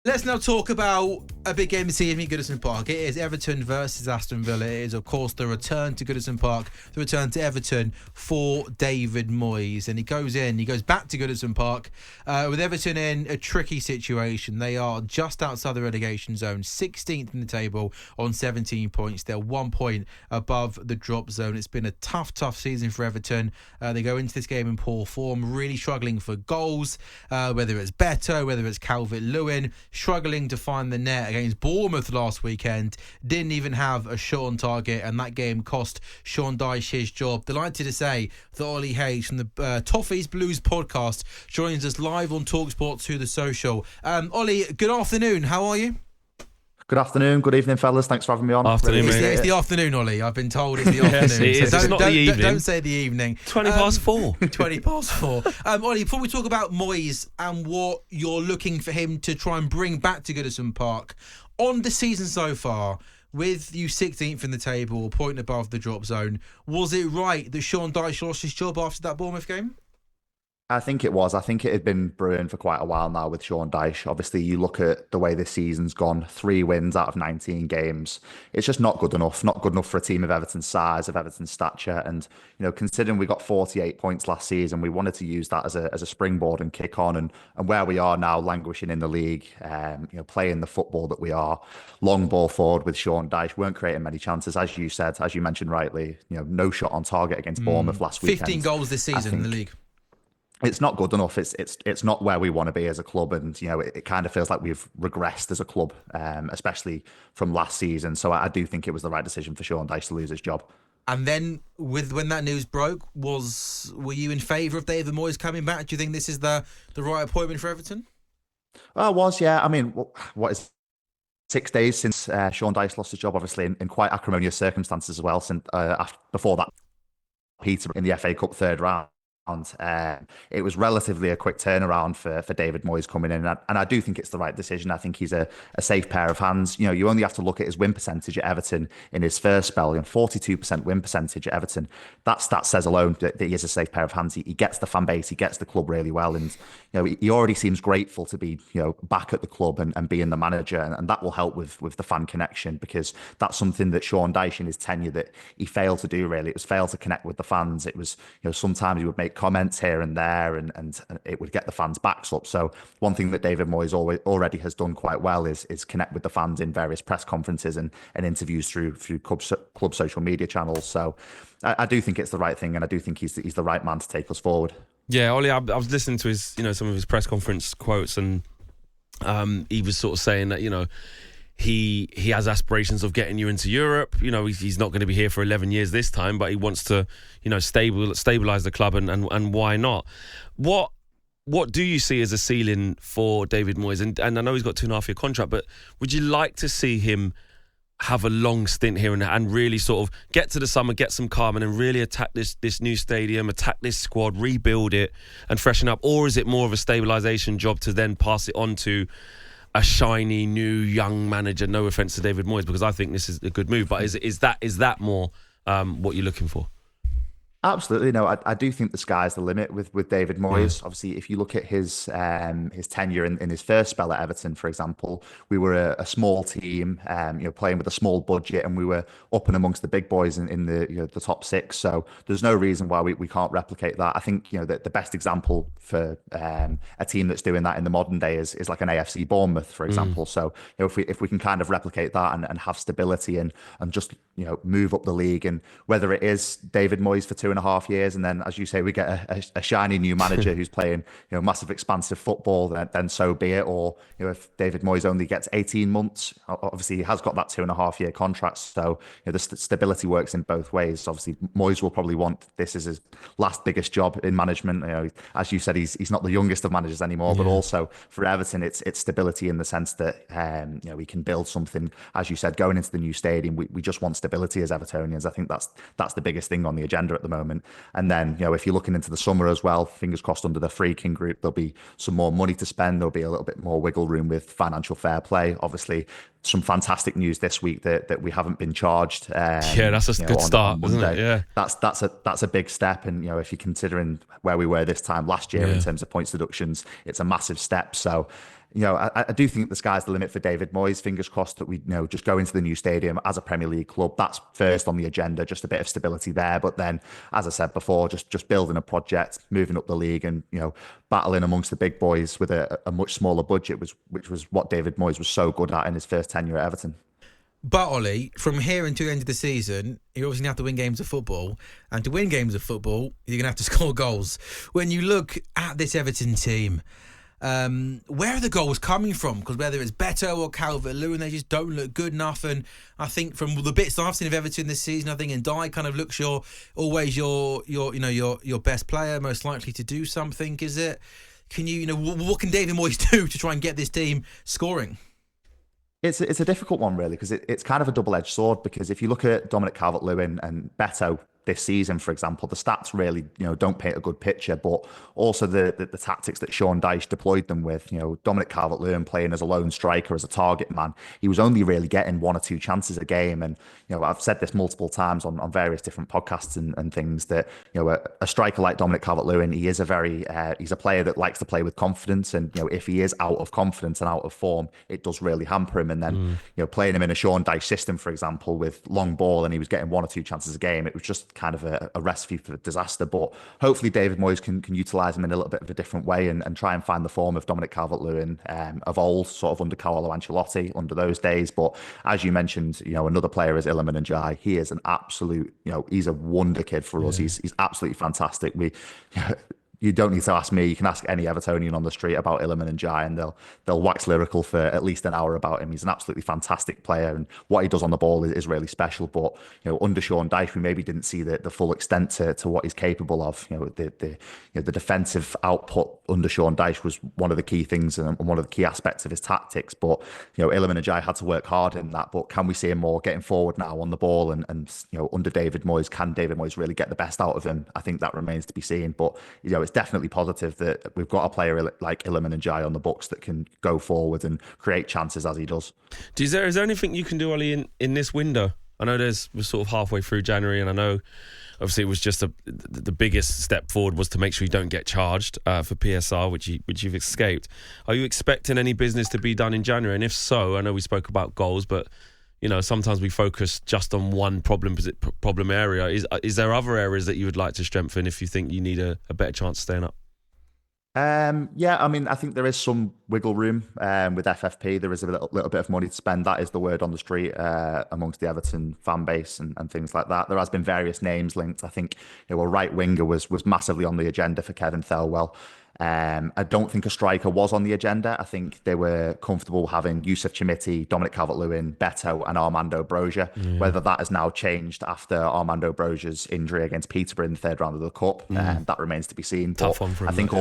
Let's now talk about a big game this evening at Goodison Park. It is Everton versus Aston Villa. It is, of course, the return to Goodison Park, the return to Everton for David Moyes. And he goes back to Goodison Park with Everton in a tricky situation. They are just outside the relegation zone, 16th in the table on 17 points. They're 1 point above the drop zone. It's been a tough season for Everton. They go into this game in poor form, really struggling for goals, whether it's Beto, whether it's Calvert-Lewin, struggling to find the net against Bournemouth last weekend. Didn't even have a shot on target, and that game cost Sean Dyche his job. Delighted to say that Ollie Hayes from the Toffee's Blues podcast joins us live on TalkSport2 the social. Ollie, good afternoon. How are you? Good afternoon, good evening, fellas. Thanks for having me on. Afternoon, mate. It's the afternoon, Ollie. I've been told it's the afternoon. It is. It's not the evening. Don't say the evening. 20 past 4. 20 past 4. Ollie, before we talk about Moyes and what you're looking for him to try and bring back to Goodison Park, on the season so far, with you 16th in the table, a point above the drop zone, was it right that Sean Dyche lost his job after that Bournemouth game? I think it was. I think it had been brewing for quite a while now with Sean Dyche. Obviously, you look at the way this season's gone, 3 wins out of 19 games. It's just not good enough. Not good enough for a team of Everton's size, of Everton's stature. And, considering we got 48 points last season, we wanted to use that as a springboard and kick on. And where we are now, languishing in the league, playing the football that we are, long ball forward with Sean Dyche, weren't creating many chances. As you said, as you mentioned rightly, no shot on target against Bournemouth last weekend. 15 goals this season in the league. It's not good enough. It's not where we want to be as a club, and it kind of feels like we've regressed as a club, especially from last season. So I do think it was the right decision for Sean Dyche to lose his job. And then, when that news broke, were you in favour of David Moyes coming back? Do you think this is the right appointment for Everton? Well, I was, yeah. I mean, what is 6 days since Sean Dyche lost his job? Obviously, in quite acrimonious circumstances as well. Since before that, Peter in the FA Cup third round. It was relatively a quick turnaround for David Moyes coming in, and I do think it's the right decision. I think he's a safe pair of hands. You only have to look at his win percentage at Everton in his first spell, 42% win percentage at Everton. That says alone that he is a safe pair of hands. He gets the fan base, he gets the club really well, and he already seems grateful to be back at the club and being the manager, and that will help with the fan connection, because that's something that Sean Dyche in his tenure that he failed to do. Really, it was failed to connect with the fans. It was sometimes he would make comments here and there, and it would get the fans' backs up. So one thing that David Moyes already has done quite well is connect with the fans in various press conferences and interviews through club social media channels. So I do think it's the right thing, and I do think he's the right man to take us forward. Yeah, Ollie, I was listening to his some of his press conference quotes, and he was sort of saying that He has aspirations of getting you into Europe. He's not going to be here for 11 years this time, but he wants to, stabilise the club, and why not? What do you see as a ceiling for David Moyes? And I know he's got 2.5 year contract, but would you like to see him have a long stint here and really sort of get to the summer, get some calm, and then really attack this new stadium, attack this squad, rebuild it and freshen up? Or is it more of a stabilisation job to then pass it on to a shiny new young manager? No offence to David Moyes, because I think this is a good move, but is that more what you're looking for? Absolutely. No, I do think the sky's the limit with David Moyes. Obviously, if you look at his tenure in his first spell at Everton, for example, we were a small team, playing with a small budget, and we were up and amongst the big boys in the top 6. So there's no reason why we can't replicate that. I think that the best example for a team that's doing that in the modern day is like an AFC Bournemouth, for example. So if we can kind of replicate that and have stability and just move up the league, and whether it is David Moyes for 2.5 years, and then, as you say, we get a shiny new manager who's playing massive expansive football, then so be it. Or if David Moyes only gets 18 months, obviously he has got that 2.5 year contract, so the stability works in both ways. Obviously Moyes will probably want this as his last biggest job in management. As you said, he's not the youngest of managers anymore, but also for Everton it's stability in the sense that we can build something, as you said, going into the new stadium. We just want stability as Evertonians. I think that's the biggest thing on the agenda at the moment. And then, if you're looking into the summer as well, fingers crossed under the Freaking Group, there'll be some more money to spend. There'll be a little bit more wiggle room with financial fair play. Obviously, some fantastic news this week that we haven't been charged. That's a good start, isn't it? Yeah, that's a big step. And if you're considering where we were this time last year in terms of points deductions, it's a massive step. So I do think the sky's the limit for David Moyes. Fingers crossed that we, just go into the new stadium as a Premier League club. That's first on the agenda, just a bit of stability there. But then, as I said before, just building a project, moving up the league, and battling amongst the big boys with a much smaller budget, which was what David Moyes was so good at in his first tenure at Everton. But Ollie, from here until the end of the season, you're obviously going to have to win games of football. And to win games of football, you're going to have to score goals. When you look at this Everton team, where are the goals coming from? Because whether it's Beto or Calvert-Lewin, they just don't look good enough. And I think from the bits I've seen of Everton this season, I think Ndiaye kind of looks always your best player, most likely to do something. Is it? Can what can David Moyes do to try and get this team scoring? It's a difficult one, really, because it's kind of a double-edged sword. Because if you look at Dominic Calvert-Lewin and Beto this season, for example, the stats really, don't paint a good picture, but also the tactics that Sean Dyche deployed them with. Dominic Calvert-Lewin playing as a lone striker, as a target man, he was only really getting 1 or 2 chances a game. And I've said this multiple times on various different podcasts and things that a striker like Dominic Calvert-Lewin, he is he's a player that likes to play with confidence, and if he is out of confidence and out of form, it does really hamper him. And then playing him in a Sean Dyche system, for example, with long ball, and he was getting 1 or 2 chances a game, it was just kind of a recipe for disaster. But hopefully David Moyes can utilise him in a little bit of a different way and try and find the form of Dominic Calvert-Lewin of old, sort of under Carlo Ancelotti, under those days. But as you mentioned, another player is Iliman Ndiaye. He is an absolute, he's a wonder kid for us. He's absolutely fantastic. You don't need to ask me. You can ask any Evertonian on the street about Iliman Ndiaye, and they'll wax lyrical for at least an hour about him. He's an absolutely fantastic player, and what he does on the ball is really special. But under Sean Dyche, we maybe didn't see the full extent to what he's capable of. The defensive output under Sean Dyche was one of the key things and one of the key aspects of his tactics. But Iliman Ndiaye had to work hard in that. But can we see him more getting forward now on the ball? And under David Moyes, can David Moyes really get the best out of him? I think that remains to be seen. But it's definitely positive that we've got a player like Iliman Ndiaye on the books that can go forward and create chances as he does. Is there anything you can do, Ollie, in this window? I know we're sort of halfway through January, and I know obviously it was just the biggest step forward was to make sure you don't get charged for PSR, which you've escaped. Are you expecting any business to be done in January? And if so, I know we spoke about goals, but sometimes we focus just on one problem area. Is there other areas that you would like to strengthen if you think you need a better chance of staying up? I think there is some wiggle room with FFP. There is a little bit of money to spend. That is the word on the street amongst the Everton fan base and things like that. There has been various names linked. I think a right winger was massively on the agenda for Kevin Thelwell. I don't think a striker was on the agenda. I think they were comfortable having Youssef Chimiti, Dominic Calvert-Lewin, Beto and Armando Broja. Yeah. Whether that has now changed after Armando Broja's injury against Peterborough in the third round of the Cup, that remains to be seen. Tough one for him. I think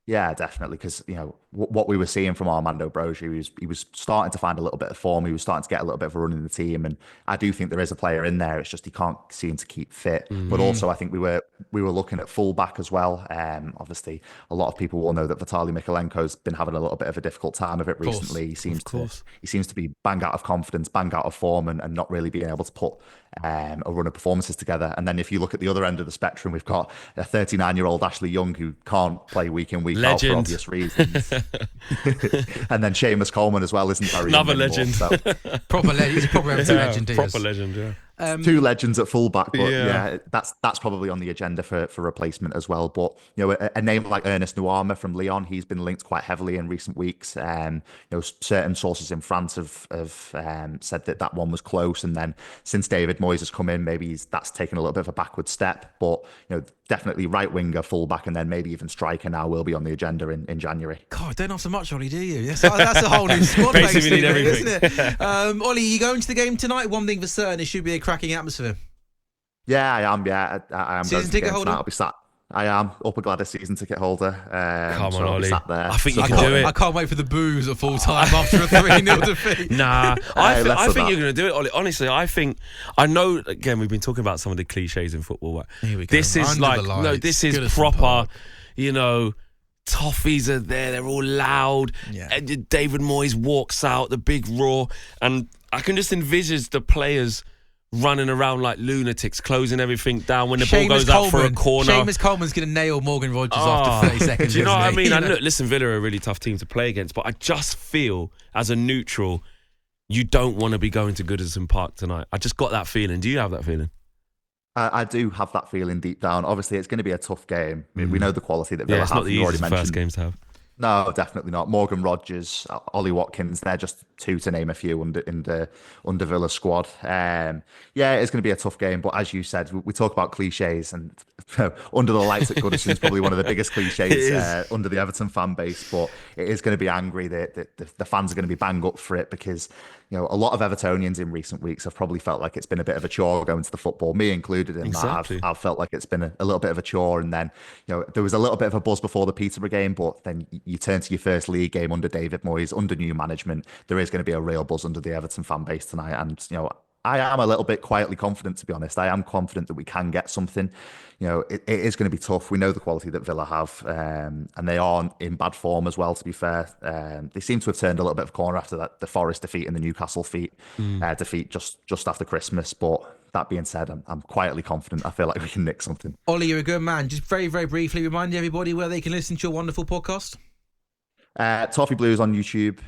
definitely, because what we were seeing from Armando Broja, he was starting to find a little bit of form. He was starting to get a little bit of a run in the team, and I do think there is a player in there. It's just he can't seem to keep fit. But also, I think we were looking at fullback as well. Obviously, a lot of people will know that Vitaly Mykolenko's been having a little bit of a difficult time of it recently. He seems to be bang out of confidence, bang out of form, and not really being able to put a run of performances together. And then if you look at the other end of the spectrum, we've got a 39-year-old Ashley Young who can't play week in, week out for obvious reasons. And then Seamus Coleman as well isn't very another legend. So. Proper legend. He's a proper Everton legend. Proper legend, yeah. 2 legends at fullback, but that's probably on the agenda for replacement as well. But a name like Ernest Nuama from Lyon, he's been linked quite heavily in recent weeks. Certain sources in France have said that one was close, and then since David Moyes has come in, maybe that's taken a little bit of a backward step. But definitely right winger, fullback, and then maybe even striker now will be on the agenda in January. God, don't have so much, Ollie, do you? That's a whole new squad, basically, isn't it? Ollie, you going to the game tonight? One thing for certain, it should be a cracking atmosphere. Yeah, I am. Yeah, I am. Season ticket holder? I'll be sat. I am. Upper Gladys season ticket holder. Come on, Ollie. Sat there. I think you can do it. I can't wait for the booze at full time after a 3-0 defeat. Nah, I think you're going to do it, Ollie. Honestly, I know, again, we've been talking about some of the cliches in football. Here we go. This is this is proper, Toffees are there, they're all loud. Yeah. David Moyes walks out, the big roar, and I can just envisage the players running around like lunatics, closing everything down when the ball goes out for a corner. Seamus Coleman's going to nail Morgan Rogers after 30 seconds. Do you know what I mean? You And know? look, listen, Villa are a really tough team to play against, but I just feel, as a neutral, you don't want to be going to Goodison Park tonight. I just got that feeling. Do you have that feeling? I do have that feeling deep down. Obviously, it's going to be a tough game. I mean, we know the quality that Villa have. It's not the You've already easiest mentioned first games to have. No, definitely not. Morgan Rogers, Ollie Watkins, they're just two to name a few under Villa squad. Yeah, it's going to be a tough game, but as you said, we talk about cliches, and under the lights at Goodison is probably one of the biggest cliches under the Everton fan base, but it is going to be angry. The fans are going to be bang up for it because, you know, a lot of Evertonians in recent weeks have probably felt like it's been a bit of a chore going to the football, me included in Exactly. that. I've felt like it's been a little bit of a chore, and then, you know, there was a little bit of a buzz before the Peterborough game, but then you turn to your first league game under David Moyes, under new management. There is going to be a real buzz under the Everton fan base tonight, and, you know, I am a little bit quietly confident, to be honest. I am confident that we can get something. You know, it is going to be tough. We know the quality that Villa have, and they aren't in bad form as well, to be fair. They seem to have turned a little bit of a corner after the Forest defeat and the Newcastle defeat just after Christmas. But that being said, I'm quietly confident. I feel like we can nick something. Ollie, you're a good man. Just very, very briefly remind everybody where they can listen to your wonderful podcast. Toffee Blues on YouTube.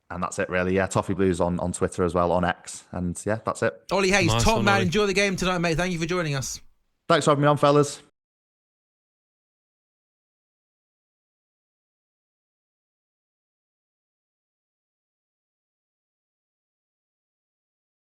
And that's it, really. Yeah, Toffee Blues on Twitter as well, on X. And yeah, that's it. Ollie Hayes, Nice top one, man. Ollie. Enjoy the game tonight, mate. Thank you for joining us. Thanks for having me on, fellas.